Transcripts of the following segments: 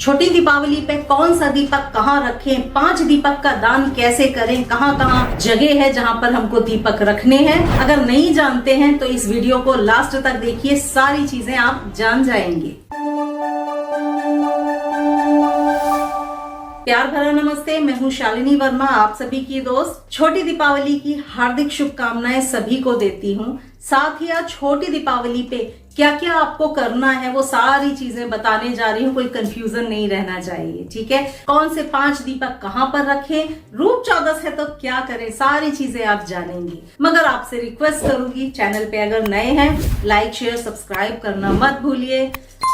छोटी दीपावली पे कौन सा दीपक कहाँ रखें, 5 दीपक का दान कैसे करें, कहाँ कहाँ जगह है जहाँ पर हमको दीपक रखने हैं। अगर नहीं जानते हैं तो इस वीडियो को लास्ट तक देखिए, सारी चीजें आप जान जाएंगे। प्यार भरा नमस्ते, मैं हूँ शालिनी वर्मा, आप सभी की दोस्त। छोटी दीपावली की हार्दिक शुभकामनाएं सभी को देती हूँ। साथ ही आज छोटी दीपावली पे क्या क्या आपको करना है वो सारी चीजें बताने जा रही हूँ, कोई कंफ्यूजन नहीं रहना चाहिए, ठीक है। कौन से 5 दीपक कहाँ पर रखें, रूप चौदस है तो क्या करें, सारी चीजें आप जानेंगे। मगर आपसे रिक्वेस्ट करूंगी, चैनल पे अगर नए हैं लाइक शेयर सब्सक्राइब करना मत भूलिए।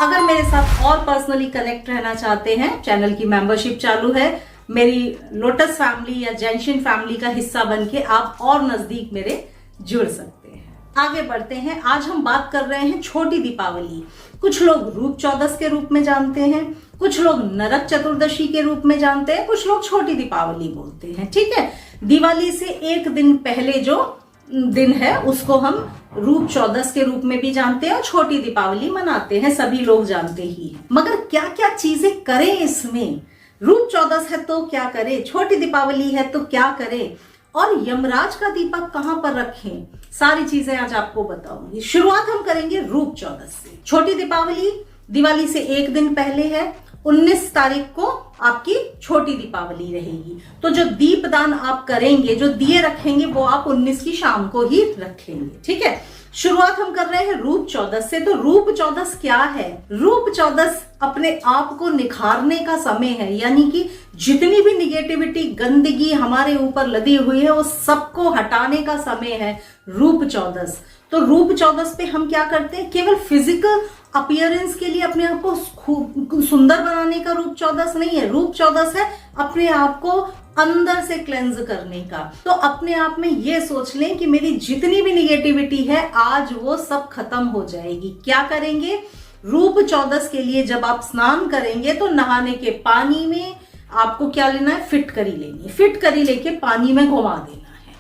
अगर मेरे साथ और पर्सनली कनेक्ट रहना चाहते हैं, चैनल की मेंबरशिप चालू है। मेरी लोटस फैमिली या जैनशिन फैमिली का हिस्सा बनके आप और नजदीक मेरे जुड़ सकते हैं। आगे बढ़ते हैं। आज हम बात कर रहे हैं छोटी दीपावली। कुछ लोग रूप चौदस के रूप में जानते हैं, कुछ लोग नरक चतुर्दशी के रूप में जानते हैं, कुछ लोग छोटी दीपावली बोलते हैं, ठीक है। दिवाली से एक दिन पहले जो दिन है उसको हम रूप चौदस के रूप में भी जानते हैं और छोटी दीपावली मनाते हैं, सभी लोग जानते ही हैं। मगर क्या क्या चीजें करें इसमें, रूप चौदस है तो क्या करें, छोटी दीपावली है तो क्या करें, और यमराज का दीपक कहां पर रखें, सारी चीजें आज आपको बताऊंगी। शुरुआत हम करेंगे रूप चौदस से। छोटी दीपावली दिवाली से एक दिन पहले है, 19 तारीख को आपकी छोटी दीपावली रहेगी। तो जो दीपदान आप करेंगे, जो दिए रखेंगे, वो आप 19 की शाम को ही रखेंगे, ठीक है। शुरुआत हम कर रहे हैं रूप चौदस से। तो रूप चौदस क्या है? रूप चौदस अपने आप को निखारने का समय है, यानी कि जितनी भी निगेटिविटी गंदगी हमारे ऊपर लदी हुई है वो सबको हटाने का समय है रूप चौदस। तो रूप चौदस पे हम क्या करते हैं, केवल फिजिकल अपीयरेंस के लिए अपने आप को सुंदर बनाने का रूप चौदस नहीं है। रूप चौदस है अपने आप को अंदर से क्लेंज करने का। तो अपने आप में ये सोच लें कि मेरी जितनी भी निगेटिविटी है आज वो सब खत्म हो जाएगी। क्या करेंगे? रूप चौदस के लिए जब आप स्नान करेंगे तो नहाने के पानी में आपको क्या लेना है, फिटकरी लेनी है। फिटकरी लेके पानी में घुमा देना है,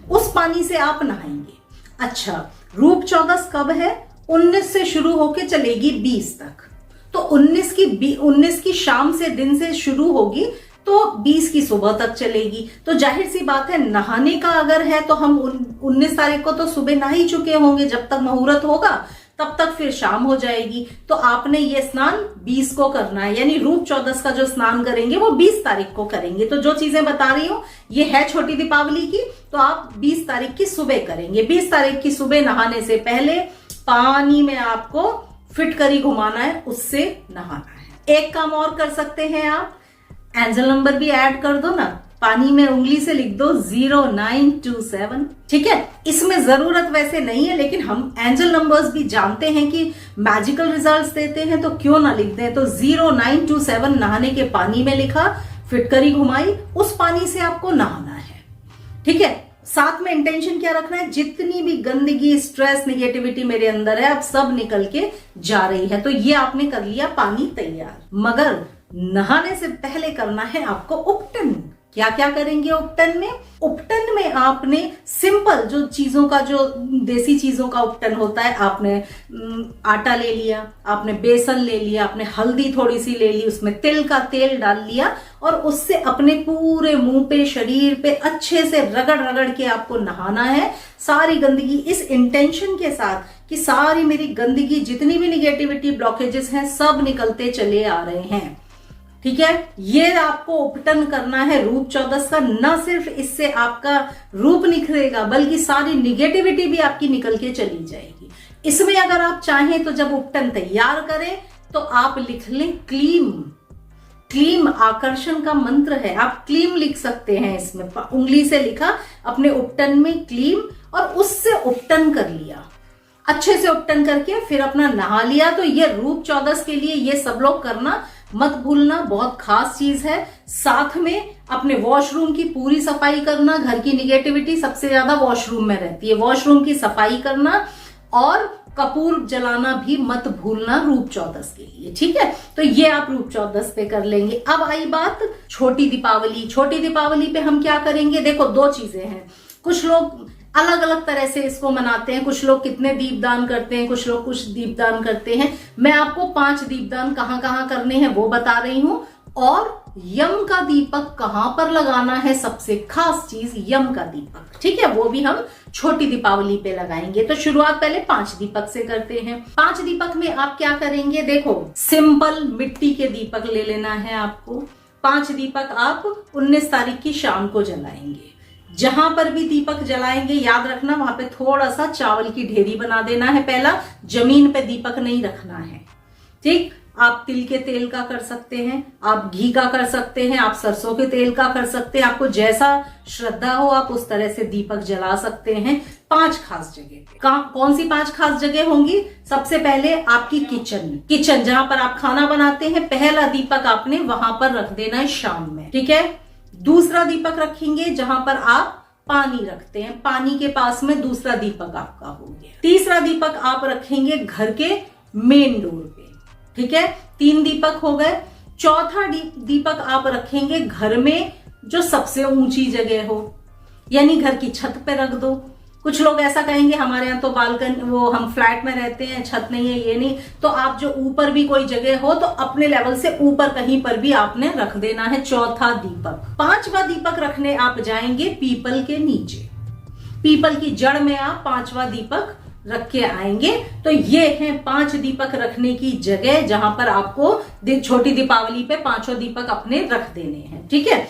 उस पानी से आप नहाएंगे। अच्छा, रूप चौदस कब है? 19 से शुरू होके चलेगी 20 तक। तो 19 की शाम से दिन से शुरू होगी तो 20 की सुबह तक चलेगी। तो जाहिर सी बात है, नहाने का अगर है तो हम 19 तारीख को तो सुबह नहा ही चुके होंगे, जब तक मुहूर्त होगा तब तक फिर शाम हो जाएगी। तो आपने ये स्नान 20 को करना है, यानी रूप चौदस का जो स्नान करेंगे वो 20 तारीख को करेंगे। तो जो चीजें बता रही हूं ये है छोटी दीपावली की, तो आप 20 तारीख की सुबह करेंगे। 20 तारीख की सुबह नहाने से पहले पानी में आपको फिटकरी घुमाना है, उससे नहाना है। एक काम और कर सकते हैं आप, एंजल नंबर भी ऐड कर दो ना, पानी में उंगली से लिख दो 0927, ठीक है। इसमें जरूरत वैसे नहीं है, लेकिन हम एंजल नंबर्स भी जानते हैं कि मैजिकल रिजल्ट्स देते हैं, तो क्यों ना लिख दें। तो 0927 नहाने के पानी में लिखा, फिटकरी घुमाई, उस पानी से आपको नहाना है, ठीक है। साथ में इंटेंशन क्या रखना है, जितनी भी गंदगी स्ट्रेस निगेटिविटी मेरे अंदर है अब सब निकल के जा रही है। तो ये आपने कर लिया पानी तैयार। मगर नहाने से पहले करना है आपको उपटन। क्या क्या करेंगे उपटन में? उपटन में आपने सिंपल जो चीजों का, जो देसी चीजों का उपटन होता है, आपने आटा ले लिया, आपने बेसन ले लिया, आपने हल्दी थोड़ी सी ले ली, उसमें तिल का तेल डाल लिया और उससे अपने पूरे मुंह पे, शरीर पे अच्छे से रगड़ रगड़ के आपको नहाना है। सारी गंदगी इस इंटेंशन के साथ कि सारी मेरी गंदगी, जितनी भी निगेटिविटी ब्लॉकेजेस हैं, सब निकलते चले आ रहे हैं, ठीक है। ये आपको उपटन करना है रूप चौदस का। न सिर्फ इससे आपका रूप निखरेगा बल्कि सारी निगेटिविटी भी आपकी निकल के चली जाएगी। इसमें अगर आप चाहें तो जब उपटन तैयार करें तो आप लिख लें क्लीम। क्लीम आकर्षण का मंत्र है, आप क्लीम लिख सकते हैं। इसमें उंगली से लिखा अपने उपटन में क्लीम और उससे उपटन कर लिया, अच्छे से उपटन करके फिर अपना नहा लिया। तो ये रूप चौदस के लिए ये सब लोग करना मत भूलना, बहुत खास चीज है। साथ में अपने वॉशरूम की पूरी सफाई करना। घर की निगेटिविटी सबसे ज्यादा वॉशरूम में रहती है, वॉशरूम की सफाई करना और कपूर जलाना भी मत भूलना रूप चौदस के लिए, ठीक है। तो ये आप रूप चौदस पे कर लेंगे। अब आई बात छोटी दीपावली। छोटी दीपावली पे हम क्या करेंगे? देखो, 2 चीजें हैं। कुछ लोग अलग अलग तरह से इसको मनाते हैं। कुछ लोग कितने दीपदान करते हैं, कुछ लोग कुछ दीपदान करते हैं। मैं आपको 5 दीपदान कहाँ कहाँ करने हैं वो बता रही हूं, और यम का दीपक कहां पर लगाना है, सबसे खास चीज यम का दीपक, ठीक है, वो भी हम छोटी दीपावली पे लगाएंगे। तो शुरुआत पहले 5 दीपक से करते हैं। 5 दीपक में आप क्या करेंगे, देखो सिंपल मिट्टी के दीपक ले लेना है आपको। 5 दीपक आप 19 तारीख की शाम को जलाएंगे। जहां पर भी दीपक जलाएंगे याद रखना वहां पे थोड़ा सा चावल की ढेरी बना देना है। पहला, जमीन पे दीपक नहीं रखना है, ठीक। आप तिल के तेल का कर सकते हैं, आप घी का कर सकते हैं, आप सरसों के तेल का कर सकते हैं। आपको जैसा श्रद्धा हो आप उस तरह से दीपक जला सकते हैं। 5 खास जगह पे। कौन सी 5 खास जगह होंगी, सबसे पहले आपकी किचन जहां पर आप खाना बनाते हैं, पहला दीपक आपने वहां पर रख देना है शाम में, ठीक है। दूसरा दीपक रखेंगे जहां पर आप पानी रखते हैं, पानी के पास में दूसरा दीपक आपका हो गया। तीसरा दीपक आप रखेंगे घर के मेन डोर पे, ठीक है, 3 दीपक हो गए। चौथा दीपक आप रखेंगे घर में जो सबसे ऊंची जगह हो, यानी घर की छत पे रख दो। कुछ लोग ऐसा कहेंगे हमारे यहाँ तो बालकनी, वो हम फ्लैट में रहते हैं, छत नहीं है, ये नहीं, तो आप जो ऊपर भी कोई जगह हो तो अपने लेवल से ऊपर कहीं पर भी आपने रख देना है चौथा दीपक। 5वां दीपक रखने आप जाएंगे पीपल के नीचे, पीपल की जड़ में आप 5वां दीपक रख के आएंगे। तो ये हैं 5 दीपक रखने की जगह जहां पर आपको छोटी दीपावली पे 5 दीपक अपने रख देने हैं, ठीक है।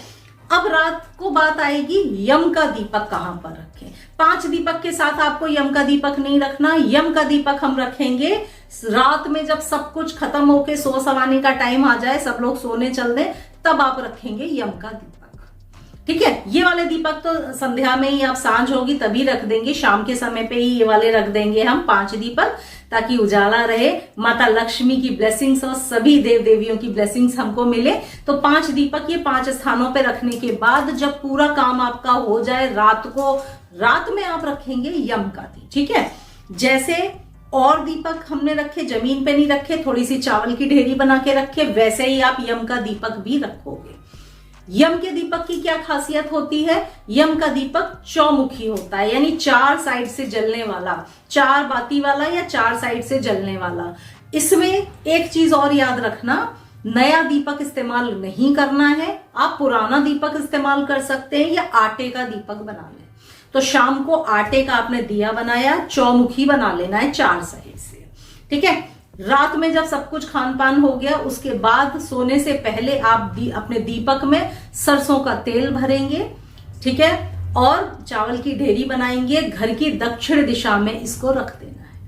अब रात को बात आएगी यम का दीपक कहां पर रखें। 5 दीपक के साथ आपको यम का दीपक नहीं रखना। यम का दीपक हम रखेंगे रात में, जब सब कुछ खत्म होके सो सवाने का टाइम आ जाए, सब लोग सोने चल दें, तब आप रखेंगे यम का दीपक, ठीक है। ये वाले दीपक तो संध्या में ही, आप सांझ होगी तभी रख देंगे, शाम के समय पे ही ये वाले रख देंगे हम 5 दीपक, ताकि उजाला रहे, माता लक्ष्मी की ब्लेसिंग्स और सभी देव देवियों की ब्लेसिंग्स हमको मिले। तो 5 दीपक ये 5 स्थानों पे रखने के बाद जब पूरा काम आपका हो जाए, रात में आप रखेंगे यम का दीप, ठीक है। जैसे और दीपक हमने रखे, जमीन पे नहीं रखे, थोड़ी सी चावल की ढेरी बना के रखे, वैसे ही आप यम का दीपक भी रखोगे। यम के दीपक की क्या खासियत होती है, यम का दीपक चौमुखी होता है, यानी 4 साइड से जलने वाला, 4 बाती वाला या 4 साइड से जलने वाला। इसमें एक चीज और याद रखना, नया दीपक इस्तेमाल नहीं करना है, आप पुराना दीपक इस्तेमाल कर सकते हैं या आटे का दीपक बना लें। तो शाम को आटे का आपने दिया बनाया, चौमुखी बना लेना है 4 साइड से, ठीक है। रात में जब सब कुछ खान पान हो गया, उसके बाद सोने से पहले आप अपने दीपक में सरसों का तेल भरेंगे, ठीक है, और चावल की ढेरी बनाएंगे, घर की दक्षिण दिशा में इसको रख देना है।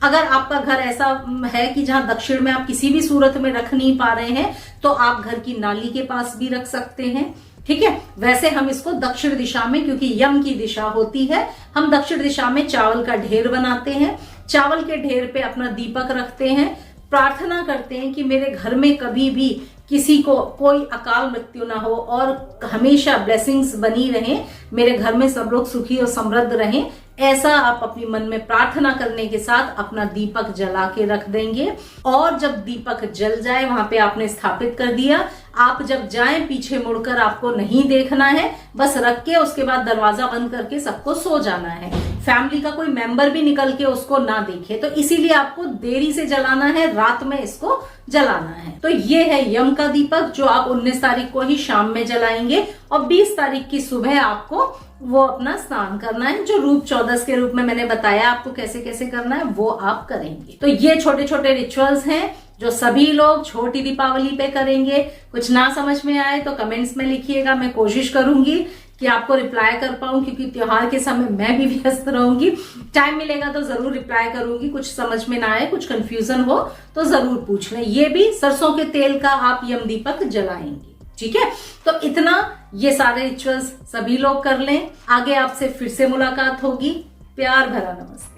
अगर आपका घर ऐसा है कि जहां दक्षिण में आप किसी भी सूरत में रख नहीं पा रहे हैं, तो आप घर की नाली के पास भी रख सकते हैं, ठीक है। वैसे हम इसको दक्षिण दिशा में, क्योंकि यम की दिशा होती है, हम दक्षिण दिशा में चावल का ढेर बनाते हैं, चावल के ढेर पे अपना दीपक रखते हैं, प्रार्थना करते हैं कि मेरे घर में कभी भी किसी को कोई अकाल मृत्यु ना हो और हमेशा ब्लेसिंग्स बनी रहें, मेरे घर में सब लोग सुखी और समृद्ध रहें। ऐसा आप अपनी मन में प्रार्थना करने के साथ अपना दीपक जला के रख देंगे। और जब दीपक जल जाए, वहां पे आपने स्थापित कर दिया, आप जब जाएं पीछे मुड़कर आपको नहीं देखना है, बस रख के उसके बाद दरवाजा बंद करके सबको सो जाना है। फैमिली का कोई मेंबर भी निकल के उसको ना देखे, तो इसीलिए आपको देरी से जलाना है, रात में इसको जलाना है। तो ये है यम का दीपक, जो आप 19 तारीख को ही शाम में जलाएंगे, और 20 तारीख की सुबह आपको वो अपना स्नान करना है, जो रूप चौदस के रूप में मैंने बताया आपको कैसे कैसे करना है, वो आप करेंगे। तो ये छोटे छोटे रिचुअल्स हैं जो सभी लोग छोटी दीपावली पे करेंगे। कुछ ना समझ में आए तो कमेंट्स में लिखिएगा, मैं कोशिश करूंगी कि आपको रिप्लाई कर पाऊं, क्योंकि त्योहार के समय मैं भी व्यस्त रहूंगी। टाइम मिलेगा तो जरूर रिप्लाई करूंगी। कुछ समझ में ना आए, कुछ कंफ्यूजन हो तो जरूर पूछ लें। ये भी सरसों के तेल का आप यम दीपक जलाएंगे, ठीक है। तो इतना, ये सारे रिचुअल्स सभी लोग कर लें। आगे आपसे फिर से मुलाकात होगी। प्यार भरा नमस्ते।